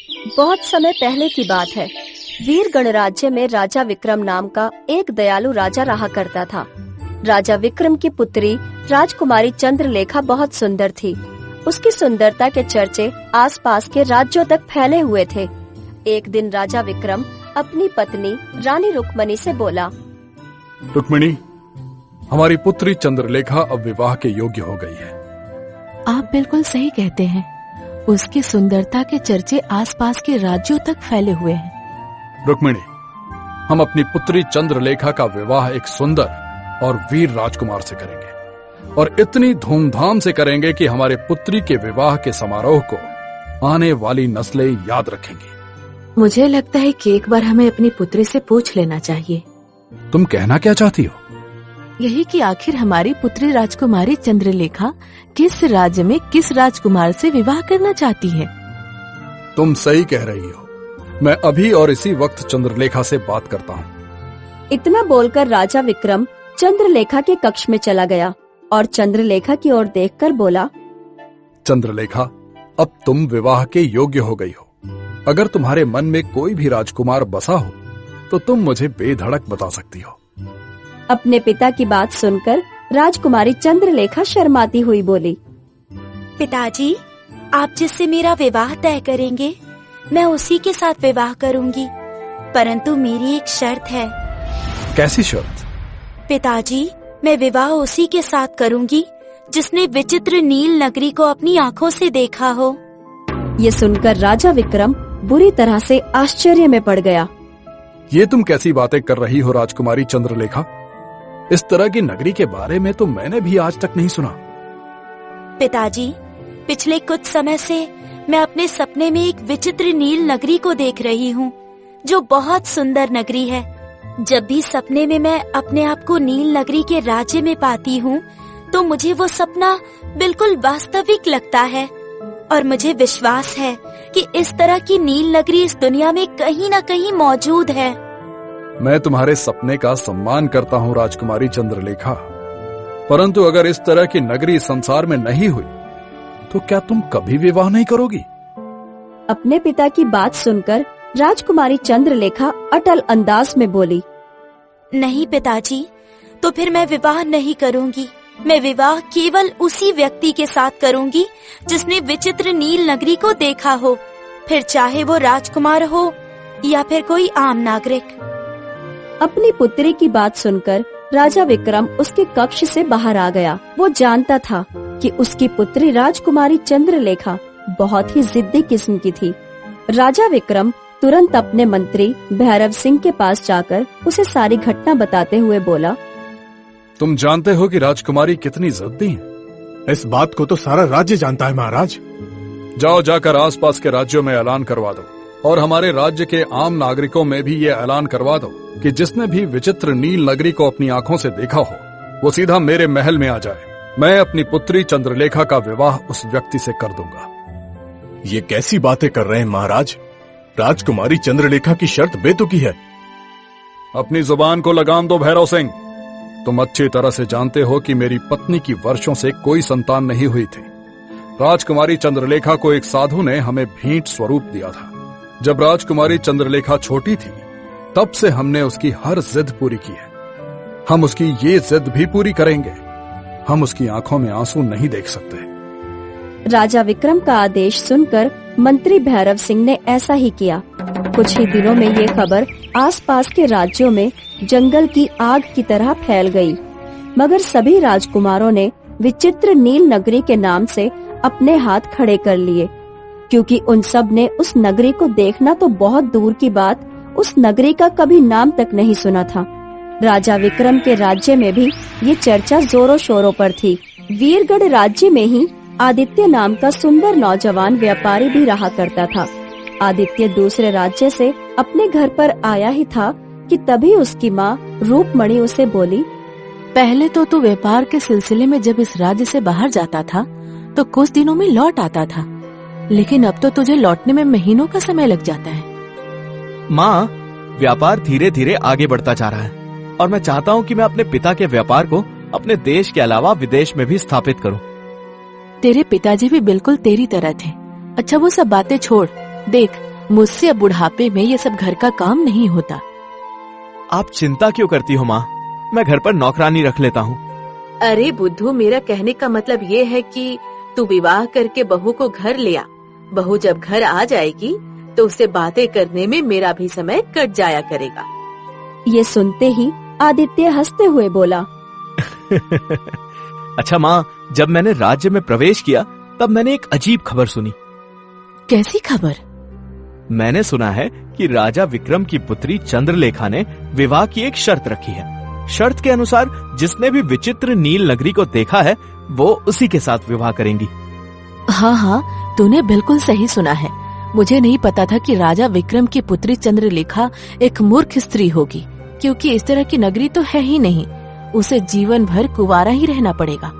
बहुत समय पहले की बात है। वीर गणराज्य में राजा विक्रम नाम का एक दयालु राजा रहा करता था। राजा विक्रम की पुत्री राजकुमारी चंद्रलेखा बहुत सुंदर थी। उसकी सुंदरता के चर्चे आसपास के राज्यों तक फैले हुए थे। एक दिन राजा विक्रम अपनी पत्नी रानी रुक्मणी से बोला, रुक्मणी, हमारी पुत्री चंद्रलेखा अब विवाह के योग्य हो गई है। आप बिल्कुल सही कहते हैं। उसकी सुंदरता के चर्चे आसपास के राज्यों तक फैले हुए हैं। रुक्मिणी, हम अपनी पुत्री चंद्रलेखा का विवाह एक सुंदर और वीर राजकुमार से करेंगे और इतनी धूमधाम से करेंगे कि हमारे पुत्री के विवाह के समारोह को आने वाली नस्लें याद रखेंगी। मुझे लगता है कि एक बार हमें अपनी पुत्री से पूछ लेना चाहिए। तुम कहना क्या चाहती हो? यही कि आखिर हमारी पुत्री राजकुमारी चंद्रलेखा किस राज्य में किस राजकुमार से विवाह करना चाहती है। तुम सही कह रही हो। मैं अभी और इसी वक्त चंद्रलेखा से बात करता हूँ। इतना बोलकर राजा विक्रम चंद्रलेखा के कक्ष में चला गया और चंद्रलेखा की ओर देखकर बोला, चंद्रलेखा, अब तुम विवाह के योग्य हो गई हो। अगर तुम्हारे मन में कोई भी राजकुमार बसा हो तो तुम मुझे बेधड़क बता सकती हो। अपने पिता की बात सुनकर राजकुमारी चंद्रलेखा शर्माती हुई बोली, पिताजी, आप जिससे मेरा विवाह तय करेंगे मैं उसी के साथ विवाह करूंगी, परंतु मेरी एक शर्त है। कैसी शर्त? पिताजी, मैं विवाह उसी के साथ करूंगी जिसने विचित्र नील नगरी को अपनी आँखों से देखा हो। ये सुनकर राजा विक्रम बुरी तरह से आश्चर्य में पड़ गया। ये तुम कैसी बातें कर रही हो राजकुमारी चंद्रलेखा? इस तरह की नगरी के बारे में तो मैंने भी आज तक नहीं सुना। पिताजी, पिछले कुछ समय से मैं अपने सपने में एक विचित्र नील नगरी को देख रही हूँ, जो बहुत सुंदर नगरी है। जब भी सपने में मैं अपने आप को नील नगरी के राज्य में पाती हूँ, तो मुझे वो सपना बिल्कुल वास्तविक लगता है और मुझे विश्वास है कि इस तरह की नील नगरी इस दुनिया में कहीं न कहीं मौजूद है। मैं तुम्हारे सपने का सम्मान करता हूँ राजकुमारी चंद्रलेखा, परंतु अगर इस तरह की नगरी संसार में नहीं हुई तो क्या तुम कभी विवाह नहीं करोगी? अपने पिता की बात सुनकर राजकुमारी चंद्रलेखा अटल अंदाज में बोली, नहीं पिताजी, तो फिर मैं विवाह नहीं करूंगी। मैं विवाह केवल उसी व्यक्ति के साथ करूंगी जिसने विचित्र नील नगरी को देखा हो, फिर चाहे वो राजकुमार हो या फिर कोई आम नागरिक। अपनी पुत्री की बात सुनकर राजा विक्रम उसके कक्ष से बाहर आ गया। वो जानता था कि उसकी पुत्री राजकुमारी चंद्रलेखा बहुत ही जिद्दी किस्म की थी। राजा विक्रम तुरंत अपने मंत्री भैरव सिंह के पास जाकर उसे सारी घटना बताते हुए बोला, तुम जानते हो कि राजकुमारी कितनी जिद्दी है? इस बात को तो सारा राज्य जानता है महाराज। जाओ, जाकर आसपास के राज्यों में ऐलान करवा दो और हमारे राज्य के आम नागरिकों में भी ये ऐलान करवा दो कि जिसने भी विचित्र नील नगरी को अपनी आंखों से देखा हो वो सीधा मेरे महल में आ जाए। मैं अपनी पुत्री चंद्रलेखा का विवाह उस व्यक्ति से कर दूंगा। ये कैसी बातें कर रहे हैं महाराज? राजकुमारी चंद्रलेखा की शर्त बेतुकी है। अपनी जुबान को लगाम दो भैरव सिंह। तुम अच्छी तरह से जानते हो कि मेरी पत्नी की वर्षों से कोई संतान नहीं हुई थी। राजकुमारी चंद्रलेखा को एक साधु ने हमें भेंट स्वरूप दिया था। जब राजकुमारी चंद्रलेखा छोटी थी तब से हमने उसकी हर जिद पूरी की है। हम उसकी ये जिद भी पूरी करेंगे। हम उसकी आंखों में आंसू नहीं देख सकते। राजा विक्रम का आदेश सुनकर मंत्री भैरव सिंह ने ऐसा ही किया। कुछ ही दिनों में ये खबर आसपास के राज्यों में जंगल की आग की तरह फैल गई। मगर सभी राजकुमारों ने विचित्र नील नगरी के नाम से अपने हाथ खड़े कर लिए, क्योंकि उन सब ने उस नगरी को देखना तो बहुत दूर की बात, उस नगरी का कभी नाम तक नहीं सुना था। राजा विक्रम के राज्य में भी ये चर्चा जोरों शोरों पर थी। वीरगढ़ राज्य में ही आदित्य नाम का सुंदर नौजवान व्यापारी भी रहा करता था। आदित्य दूसरे राज्य से अपने घर पर आया ही था कि तभी उसकी माँ रूपमणि उसे बोली, पहले तो तू व्यापार के सिलसिले में जब इस राज्य से बाहर जाता था तो कुछ दिनों में लौट आता था, लेकिन अब तो तुझे लौटने में महीनों का समय लग जाता है। माँ, व्यापार धीरे धीरे आगे बढ़ता जा रहा है और मैं चाहता हूँ कि मैं अपने पिता के व्यापार को अपने देश के अलावा विदेश में भी स्थापित करूँ। तेरे पिताजी भी बिल्कुल तेरी तरह थे। अच्छा, वो सब बातें छोड़। देख, मुझसे अब बुढ़ापे में ये सब घर का काम नहीं होता। आप चिंता क्यों करती हो माँ? मैं घर पर नौकरानी रख लेता हूँ। अरे बुद्धू, मेरा कहने का मतलब ये है कि तू विवाह करके बहू को घर ले आ। बहू जब घर आ जाएगी तो उससे बातें करने में मेरा भी समय कट जाया करेगा। ये सुनते ही आदित्य हंसते हुए बोला, अच्छा माँ, जब मैंने राज्य में प्रवेश किया तब मैंने एक अजीब खबर सुनी। कैसी खबर? मैंने सुना है कि राजा विक्रम की पुत्री चंद्रलेखा ने विवाह की एक शर्त रखी है। शर्त के अनुसार जिसने भी विचित्र नील नगरी को देखा है वो उसी के साथ विवाह करेंगी। हाँ हाँ, तूने बिल्कुल सही सुना है। मुझे नहीं पता था कि राजा विक्रम की पुत्री चंद्रलेखा एक मूर्ख स्त्री होगी, क्योंकि इस तरह की नगरी तो है ही नहीं। उसे जीवन भर कुंवारा ही रहना पड़ेगा।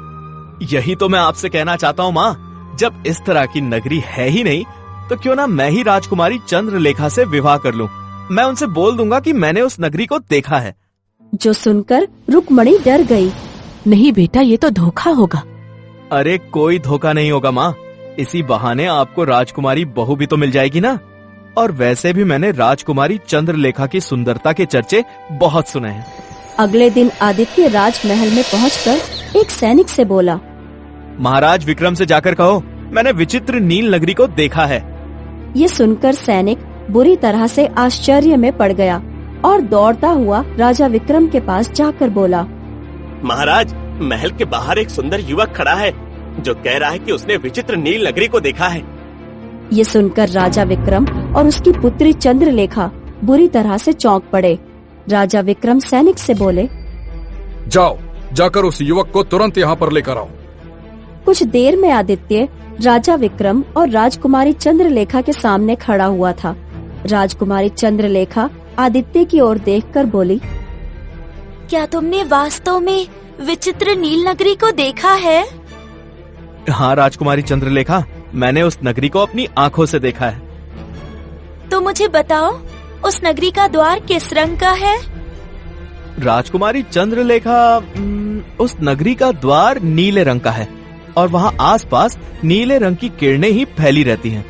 यही तो मैं आपसे कहना चाहता हूँ माँ, जब इस तरह की नगरी है ही नहीं तो क्यों ना मैं ही राजकुमारी चंद्रलेखा से विवाह कर लूं। मैं उनसे बोल दूंगा कि मैंने उस नगरी को देखा है। जो सुनकर रुक्मणी डर गई। नहीं बेटा, ये तो धोखा होगा। अरे कोई धोखा नहीं होगा माँ, इसी बहाने आपको राजकुमारी बहू भी तो मिल जाएगी ना। और वैसे भी मैंने राजकुमारी चंद्रलेखा की सुंदरता के चर्चे बहुत सुने हैं। अगले दिन आदित्य राजमहल में पहुंचकर एक सैनिक से बोला, महाराज विक्रम से जाकर कहो मैंने विचित्र नील नगरी को देखा है। ये सुनकर सैनिक बुरी तरह से आश्चर्य में पड़ गया और दौड़ता हुआ राजा विक्रम के पास जाकर बोला, महाराज, महल के बाहर एक सुंदर युवक खड़ा है जो कह रहा है कि उसने विचित्र नील नगरी को देखा है। ये सुनकर राजा विक्रम और उसकी पुत्री चंद्रलेखा बुरी तरह से चौंक पड़े। राजा विक्रम सैनिक से बोले, जाओ, जाकर उस युवक को तुरंत यहाँ पर लेकर आओ। कुछ देर में आदित्य राजा विक्रम और राजकुमारी चंद्रलेखा के सामने खड़ा हुआ था। राजकुमारी चंद्रलेखा आदित्य की ओर देखकर बोली, क्या तुमने वास्तव में विचित्र नील नगरी को देखा है? हाँ राजकुमारी चंद्रलेखा, मैंने उस नगरी को अपनी आंखों से देखा है। तो मुझे बताओ, उस नगरी का द्वार किस रंग का है? राजकुमारी चंद्रलेखा, उस नगरी का द्वार नीले रंग का है और वहाँ आसपास नीले रंग की किरणें ही फैली रहती हैं।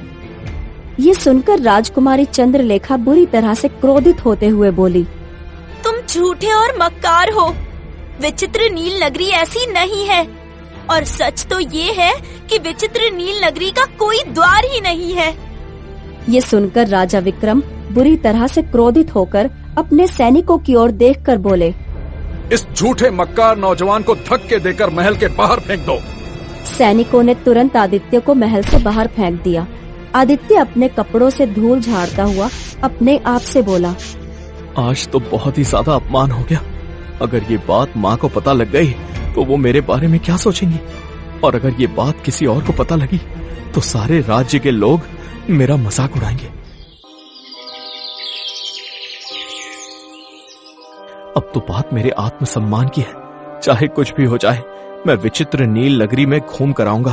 ये सुनकर राजकुमारी चंद्रलेखा बुरी तरह से क्रोधित होते हुए बोली, तुम झूठे और मक्कार हो। विचित्र नील नगरी ऐसी नहीं है और सच तो ये है कि विचित्र नील नगरी का कोई द्वार ही नहीं है। ये सुनकर राजा विक्रम बुरी तरह से क्रोधित होकर अपने सैनिकों की ओर देखकर बोले, इस झूठे मक्कार नौजवान को धक्के देकर महल के बाहर फेंक दो। सैनिकों ने तुरंत आदित्य को महल से बाहर फेंक दिया। आदित्य अपने कपड़ों से धूल झाड़ता हुआ अपने आप से बोला, आज तो बहुत ही ज्यादा अपमान हो गया। अगर ये बात माँ को पता लग गई तो वो मेरे बारे में क्या सोचेंगी, और अगर ये बात किसी और को पता लगी तो सारे राज्य के लोग मेरा मजाक उड़ाएंगे। अब तो बात मेरे आत्मसम्मान की है। चाहे कुछ भी हो जाए, मैं विचित्र नील नगरी में घूम कर आऊंगा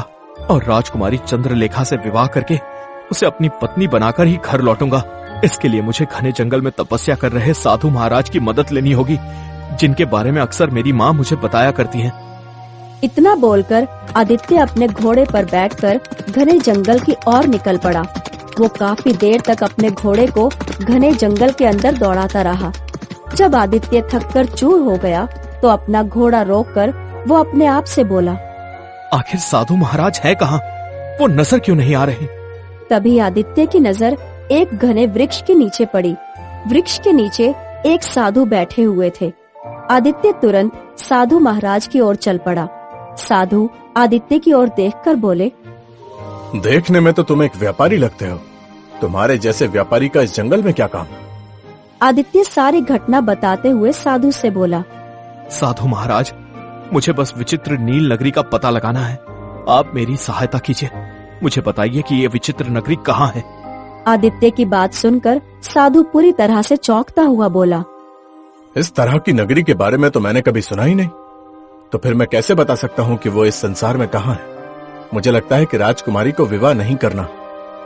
और राजकुमारी चंद्रलेखा से विवाह करके उसे अपनी पत्नी बनाकर ही घर लौटूंगा। इसके लिए मुझे घने जंगल में तपस्या कर रहे साधु महाराज की मदद लेनी होगी, जिनके बारे में अक्सर मेरी माँ मुझे बताया करती हैं। इतना बोलकर आदित्य अपने घोड़े पर बैठकर घने जंगल की ओर निकल पड़ा। वो काफी देर तक अपने घोड़े को घने जंगल के अंदर दौड़ाता रहा। जब आदित्य थककर चूर हो गया तो अपना घोड़ा रोककर वो अपने आप से बोला, आखिर साधु महाराज है कहाँ? वो नजर क्यों नहीं आ रहे? तभी आदित्य की नजर एक घने वृक्ष के नीचे पड़ी। वृक्ष के नीचे एक साधु बैठे हुए थे। आदित्य तुरंत साधु महाराज की ओर चल पड़ा। साधु आदित्य की ओर देखकर बोले, देखने में तो तुम एक व्यापारी लगते हो। तुम्हारे जैसे व्यापारी का इस जंगल में क्या काम? आदित्य सारी घटना बताते हुए साधु से बोला, साधु महाराज, मुझे बस विचित्र नील नगरी का पता लगाना है। आप मेरी सहायता कीजिए। मुझे बताइए कि ये विचित्र नगरी कहाँ है। आदित्य की बात सुनकर साधु पूरी तरह से चौंकता हुआ बोला, इस तरह की नगरी के बारे में तो मैंने कभी सुना ही नहीं। तो फिर मैं कैसे बता सकता हूँ कि वो इस संसार में कहाँ है? मुझे लगता है कि राजकुमारी को विवाह नहीं करना,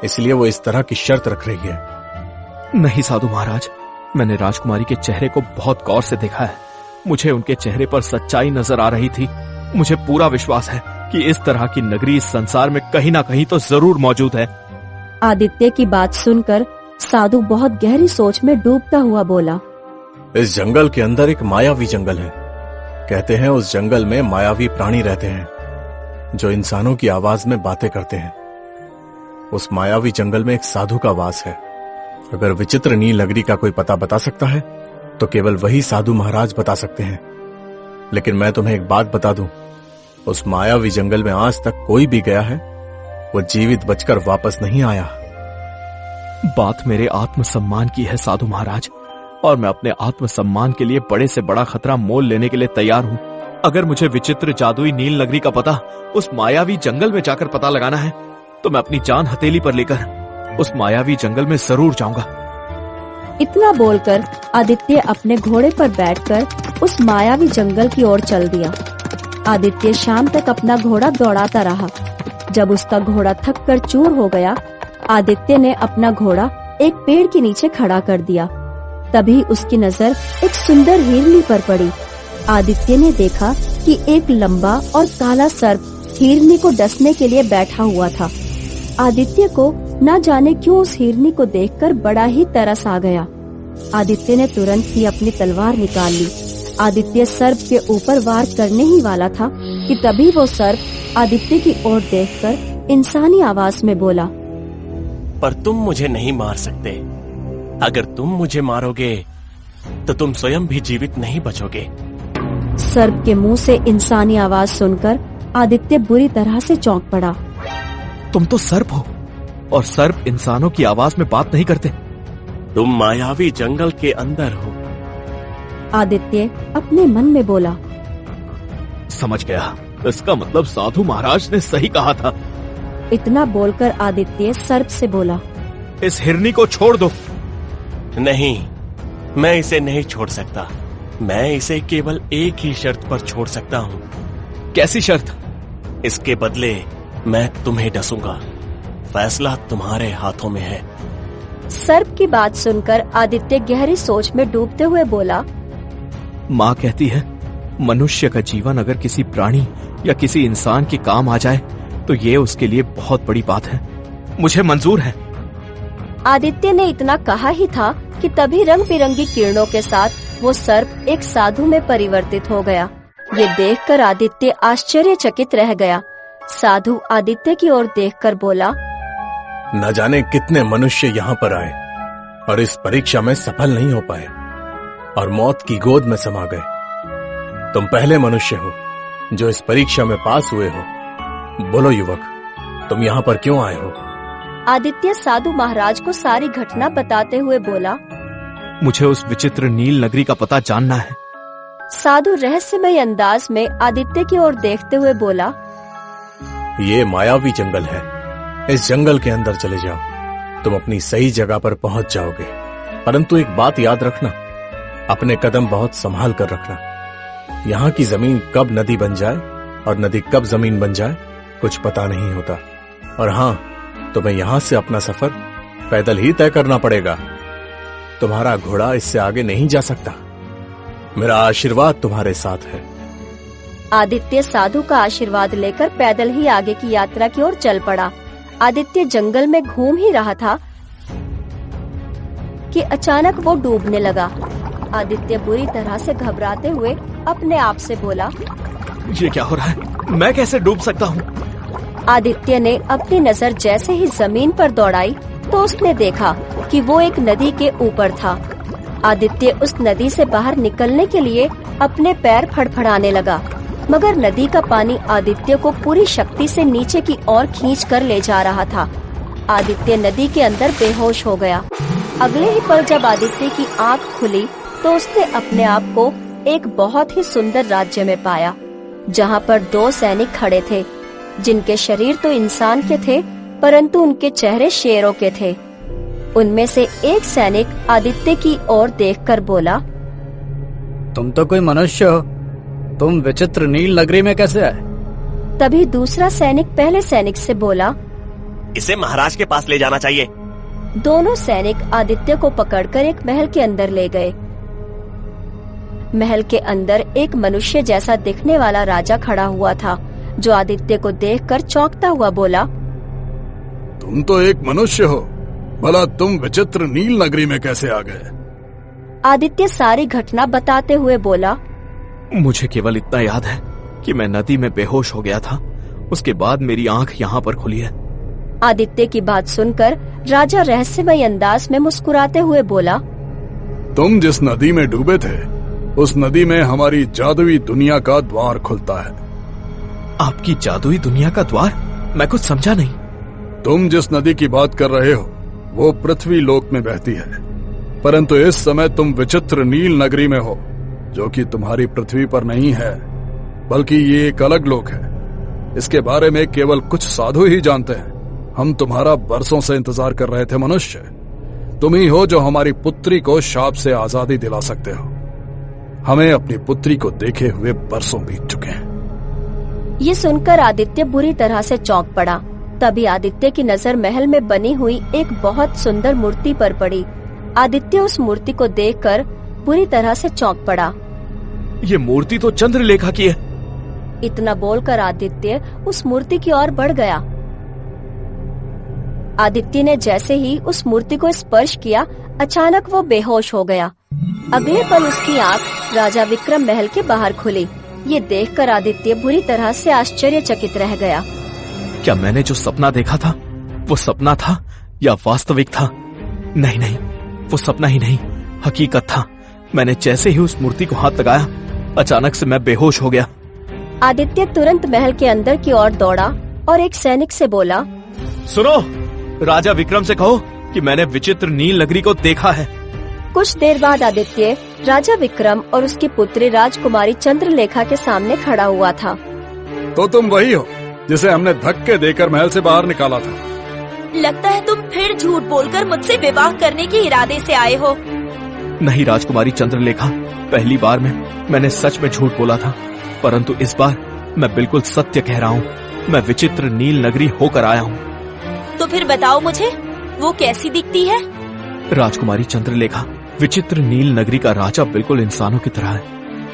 इसलिए वो इस तरह की शर्त रख रही है। नहीं साधु महाराज, मैंने राजकुमारी के चेहरे को बहुत गौर से देखा है। मुझे उनके चेहरे पर सच्चाई नजर आ रही थी। मुझे पूरा विश्वास है कि इस तरह की नगरी इस संसार में कहीं ना कहीं तो जरूर मौजूद है। आदित्य की बात सुनकर साधु बहुत गहरी सोच में डूबता हुआ बोला। इस जंगल के अंदर एक मायावी जंगल है। कहते हैं उस जंगल में मायावी प्राणी रहते हैं जो इंसानों की आवाज में बातें करते हैं। उस मायावी जंगल में एक साधु का वास है। अगर विचित्र नील नगरी का कोई पता बता सकता है तो केवल वही साधु महाराज बता सकते हैं। लेकिन मैं तुम्हें एक बात बता दूं, उस मायावी जंगल में आज तक कोई भी गया है वो जीवित बचकर वापस नहीं आया। बात मेरे आत्मसम्मान की है साधु महाराज, और मैं अपने आत्मसम्मान के लिए बड़े से बड़ा खतरा मोल लेने के लिए तैयार हूं। अगर मुझे विचित्र जादुई नील नगरी का पता उस मायावी जंगल में जाकर पता लगाना है तो मैं अपनी जान हथेली पर लेकर उस मायावी जंगल में जरूर जाऊंगा। इतना बोलकर आदित्य अपने घोड़े पर बैठकर उस मायावी जंगल की ओर चल दिया। आदित्य शाम तक अपना घोड़ा दौड़ाता रहा। जब उसका घोड़ा थक कर चूर हो गया, आदित्य ने अपना घोड़ा एक पेड़ के नीचे खड़ा कर दिया। तभी उसकी नजर एक सुंदर हिरनी पर पड़ी। आदित्य ने देखा कि एक लंबा और काला सर्प हिरनी को डसने के लिए बैठा हुआ था। आदित्य को न जाने क्यों उस हिरनी को देखकर बड़ा ही तरस आ गया। आदित्य ने तुरंत ही अपनी तलवार निकाल ली। आदित्य सर्प के ऊपर वार करने ही वाला था कि तभी वो सर्प आदित्य की ओर देखकर इंसानी आवाज में बोला, पर तुम मुझे नहीं मार सकते। अगर तुम मुझे मारोगे तो तुम स्वयं भी जीवित नहीं बचोगे। सर्प के मुंह से इंसानी आवाज सुनकर आदित्य बुरी तरह से चौंक पड़ा। तुम तो सर्प हो और सर्प इंसानों की आवाज में बात नहीं करते। तुम मायावी जंगल के अंदर हो। आदित्य अपने मन में बोला। समझ गया, इसका मतलब साधु महाराज ने सही कहा था। इतना बोलकर आदित्य सर्प से बोला, इस हिरनी को छोड़ दो। नहीं, मैं इसे नहीं छोड़ सकता। मैं इसे केवल एक ही शर्त पर छोड़ सकता हूँ। कैसी शर्त? इसके बदले मैं तुम्हें डसूंगा। फैसला तुम्हारे हाथों में है। सर्प की बात सुनकर आदित्य गहरी सोच में डूबते हुए बोला, माँ कहती है मनुष्य का जीवन अगर किसी प्राणी या किसी इंसान के काम आ जाए तो ये उसके लिए बहुत बड़ी बात है। मुझे मंजूर है। आदित्य ने इतना कहा ही था कि तभी रंग बिरंगी किरणों के साथ वो सर्प एक साधु में परिवर्तित हो गया। ये देखकर आदित्य आश्चर्यचकित रह गया। साधु आदित्य की ओर देखकर बोला, न जाने कितने मनुष्य यहाँ पर आए और इस परीक्षा में सफल नहीं हो पाए और मौत की गोद में समा गए। तुम पहले मनुष्य हो जो इस परीक्षा में पास हुए हो। बोलो युवक, तुम यहाँ पर क्यों आए हो? आदित्य साधु महाराज को सारी घटना बताते हुए बोला, मुझे उस विचित्र नील नगरी का पता जानना है। साधु रहस्यमय अंदाज में आदित्य की ओर देखते हुए बोला, ये मायावी जंगल है। इस जंगल के अंदर चले जाओ, तुम अपनी सही जगह पर पहुंच जाओगे। परंतु एक बात याद रखना, अपने कदम बहुत संभाल कर रखना। यहाँ की जमीन कब नदी बन जाए और नदी कब जमीन बन जाए कुछ पता नहीं होता। और हाँ, तुम्हें यहाँ से अपना सफर पैदल ही तय करना पड़ेगा। तुम्हारा घोड़ा इससे आगे नहीं जा सकता। मेरा आशीर्वाद तुम्हारे साथ है। आदित्य साधु का आशीर्वाद लेकर पैदल ही आगे की यात्रा की ओर चल पड़ा। आदित्य जंगल में घूम ही रहा था कि अचानक वो डूबने लगा। आदित्य बुरी तरह से घबराते हुए अपने आप से बोला, ये क्या हो रहा है? मैं कैसे डूब सकता हूँ? आदित्य ने अपनी नजर जैसे ही जमीन पर दौड़ाई तो उसने देखा कि वो एक नदी के ऊपर था। आदित्य उस नदी से बाहर निकलने के लिए अपने पैर फड़फड़ाने लगा, मगर नदी का पानी आदित्य को पूरी शक्ति से नीचे की ओर खींच कर ले जा रहा था। आदित्य नदी के अंदर बेहोश हो गया। अगले ही पल जब आदित्य की आंख खुली तो उसने अपने आप को एक बहुत ही सुंदर राज्य में पाया, जहाँ पर 2 सैनिक खड़े थे, जिनके शरीर तो इंसान के थे परंतु उनके चेहरे शेरों के थे। उनमें से एक सैनिक आदित्य की ओर देखकर बोला, तुम तो कोई मनुष्य हो, तुम विचित्र नील नगरी में कैसे आए? तभी दूसरा सैनिक पहले सैनिक से बोला, इसे महाराज के पास ले जाना चाहिए। दोनों सैनिक आदित्य को पकड़कर एक महल के अंदर ले गए। महल के अंदर एक मनुष्य जैसा दिखने वाला राजा खड़ा हुआ था, जो आदित्य को देखकर चौंकता हुआ बोला, तुम तो एक मनुष्य हो भला तुम विचित्र नील नगरी में कैसे आ गए? आदित्य सारी घटना बताते हुए बोला, मुझे केवल इतना याद है कि मैं नदी में बेहोश हो गया था। उसके बाद मेरी आंख यहाँ पर खुली है। आदित्य की बात सुनकर राजा रहस्यमय अंदाज में मुस्कुराते हुए बोला, तुम जिस नदी में डूबे थे, उस नदी में हमारी जादुई दुनिया का द्वार खुलता है। आपकी जादुई दुनिया का द्वार? मैं कुछ समझा नहीं। तुम जिस नदी की बात कर रहे हो वो पृथ्वी लोक में बहती है, परंतु इस समय तुम विचित्र नील नगरी में हो, जो कि तुम्हारी पृथ्वी पर नहीं है, बल्कि ये एक अलग लोक है। इसके बारे में केवल कुछ साधु ही जानते हैं। हम तुम्हारा बरसों से इंतजार कर रहे थे मनुष्य। तुम ही हो जो हमारी पुत्री को शाप से आजादी दिला सकते हो। हमें अपनी पुत्री को देखे हुए बरसों बीत चुके हैं। ये सुनकर आदित्य बुरी तरह से चौंक पड़ा। तभी आदित्य की नजर महल में बनी हुई एक बहुत सुंदर मूर्ति पर पड़ी। आदित्य उस मूर्ति को देखकर बुरी तरह से चौंक पड़ा। ये मूर्ति तो चंद्रलेखा की है। इतना बोलकर आदित्य उस मूर्ति की ओर बढ़ गया। आदित्य ने जैसे ही उस मूर्ति को स्पर्श किया, अचानक वो बेहोश हो गया। अगले पल उसकी आंख राजा विक्रम महल के बाहर खुली। ये देखकर आदित्य बुरी तरह से आश्चर्यचकित रह गया। क्या मैंने जो सपना देखा था वो सपना था या वास्तविक था? नहीं नहीं, वो सपना ही नहीं, हकीकत था। मैंने जैसे ही उस मूर्ति को हाथ लगाया, अचानक से मैं बेहोश हो गया। आदित्य तुरंत महल के अंदर की ओर दौड़ा और एक सैनिक से बोला, सुनो, राजा विक्रम से कहो कि मैंने विचित्र नील नगरी को देखा है। कुछ देर बाद आदित्य राजा विक्रम और उसकी पुत्री राजकुमारी चंद्रलेखा के सामने खड़ा हुआ था। तो तुम वही हो जिसे हमने धक्के देकर महल से बाहर निकाला था। लगता है तुम फिर झूठ बोलकर मुझसे विवाह करने के इरादे से आए हो। नहीं राजकुमारी चंद्रलेखा, पहली बार में मैंने सच में झूठ बोला था, परंतु इस बार मैं बिल्कुल सत्य कह रहा हूँ। मैं विचित्र नील नगरी होकर आया हूँ। तो फिर बताओ मुझे, वो कैसी दिखती है? राजकुमारी चंद्रलेखा, विचित्र नील नगरी का राजा बिल्कुल इंसानों की तरह है,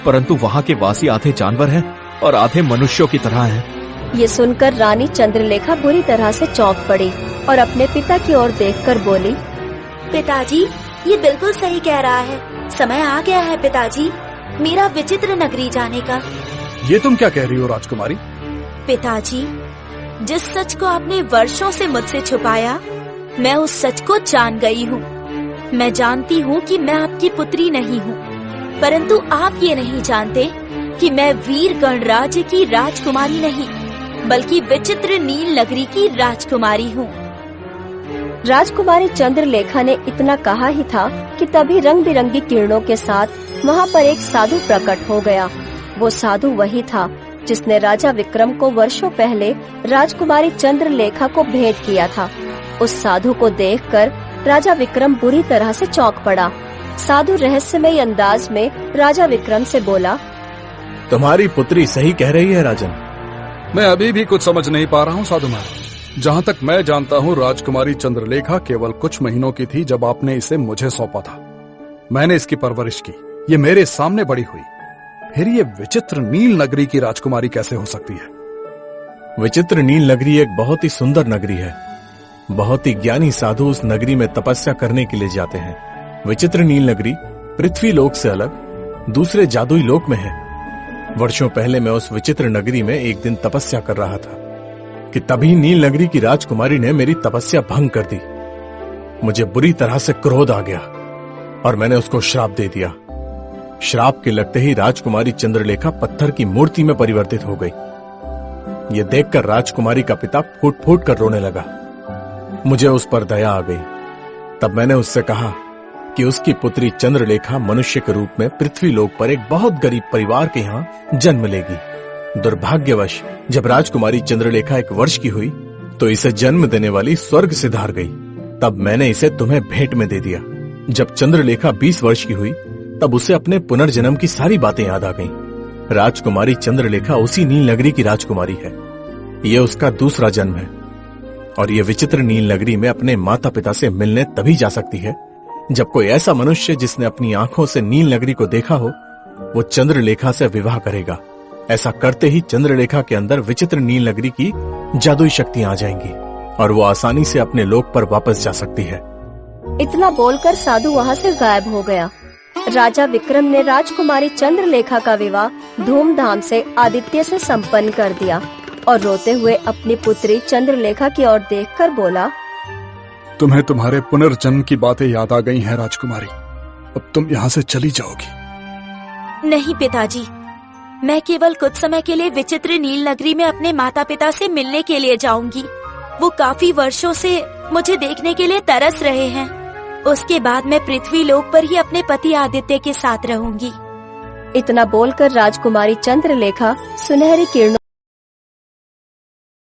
परंतु वहाँ के वासी आधे जानवर हैं और आधे मनुष्यों की तरह हैं। ये सुनकर रानी चंद्रलेखा बुरी तरह से चौंक पड़ी और अपने पिता की ओर देखकर बोली, पिताजी, ये बिल्कुल सही कह रहा है। समय आ गया है पिताजी, मेरा विचित्र नगरी जाने का। ये तुम क्या कह रही हो राजकुमारी? पिताजी, जिस सच को आपने वर्षों से मुझसे छुपाया, मैं उस सच को जान गई हूँ। मैं जानती हूँ कि मैं आपकी पुत्री नहीं हूँ, परंतु आप ये नहीं जानते कि मैं वीर गणराज्य की राजकुमारी नहीं, बल्कि विचित्र नील नगरी की राजकुमारी हूँ। राजकुमारी चंद्रलेखा ने इतना कहा ही था कि तभी रंग बिरंगी किरणों के साथ वहाँ पर एक साधु प्रकट हो गया। वो साधु वही था जिसने राजा विक्रम को वर्षों पहले राजकुमारी चंद्रलेखा को भेंट किया था। उस साधु को देखकर राजा विक्रम बुरी तरह से चौंक पड़ा। साधु रहस्यमय अंदाज में राजा विक्रम से बोला, तुम्हारी पुत्री सही कह रही है राजन। मैं अभी भी कुछ समझ नहीं पा रहा हूँ साधु महाराज। जहाँ तक मैं जानता हूँ, राजकुमारी चंद्रलेखा केवल कुछ महीनों की थी जब आपने इसे मुझे सौंपा था। मैंने इसकी परवरिश की, ये मेरे सामने बड़ी हुई। फिर ये विचित्र नील नगरी की राजकुमारी कैसे हो सकती है? विचित्र नील नगरी एक बहुत ही सुंदर नगरी है। बहुत ही ज्ञानी साधु उस नगरी में तपस्या करने के लिए जाते हैं। विचित्र नील नगरी पृथ्वी लोक से अलग दूसरे जादुई लोक में है। वर्षों पहले मैं उस विचित्र नगरी में एक दिन तपस्या कर रहा था कि तभी नील नगरी की राजकुमारी ने मेरी तपस्या भंग कर दी। मुझे बुरी तरह से क्रोध आ गया और मैंने उसको श्राप दे दिया। श्राप के लगते ही राजकुमारी चंद्रलेखा पत्थर की मूर्ति में परिवर्तित हो गई। यह देखकर राजकुमारी का पिता फूट फूट कर रोने लगा। मुझे उस पर दया आ गई। तब मैंने उससे कहा कि उसकी पुत्री चंद्रलेखा मनुष्य के रूप में पृथ्वी लोक पर एक बहुत गरीब परिवार के यहाँ जन्म लेगी। दुर्भाग्यवश जब राजकुमारी चंद्रलेखा 1 वर्ष की हुई तो इसे जन्म देने वाली स्वर्ग से धार गई। तब मैंने इसे तुम्हें भेंट में दे दिया। जब चंद्रलेखा 20 वर्ष की हुई तब उसे अपने पुनर्जन्म की सारी बातें याद आ गईं। राजकुमारी चंद्रलेखा उसी नील नगरी की राजकुमारी है। यह उसका दूसरा जन्म है और यह विचित्र नील नगरी में अपने माता पिता से मिलने तभी जा सकती है जब कोई ऐसा मनुष्य जिसने अपनी आंखों से नील नगरी को देखा हो वो चंद्रलेखा से विवाह करेगा। ऐसा करते ही चंद्रलेखा के अंदर विचित्र नील नगरी की जादुई शक्तियां आ जाएंगी और वो आसानी से अपने लोक पर वापस जा सकती है। इतना बोलकर साधु वहाँ से गायब हो गया। राजा विक्रम ने राजकुमारी चंद्रलेखा का विवाह धूमधाम से आदित्य से संपन्न कर दिया और रोते हुए अपनी पुत्री चंद्रलेखा की ओर देखकर बोला, तुम्हें तुम्हारे पुनर्जन्म की बातें याद आ गई हैं राजकुमारी। अब तुम यहाँ से चली जाओगी। नहीं पिताजी, मैं केवल कुछ समय के लिए विचित्र नील नगरी में अपने माता पिता से मिलने के लिए जाऊंगी। वो काफी वर्षों से मुझे देखने के लिए तरस रहे हैं। उसके बाद मैं पृथ्वी लोक पर ही अपने पति आदित्य के साथ रहूंगी। इतना बोलकर राजकुमारी चंद्रलेखा सुनहरी किरणों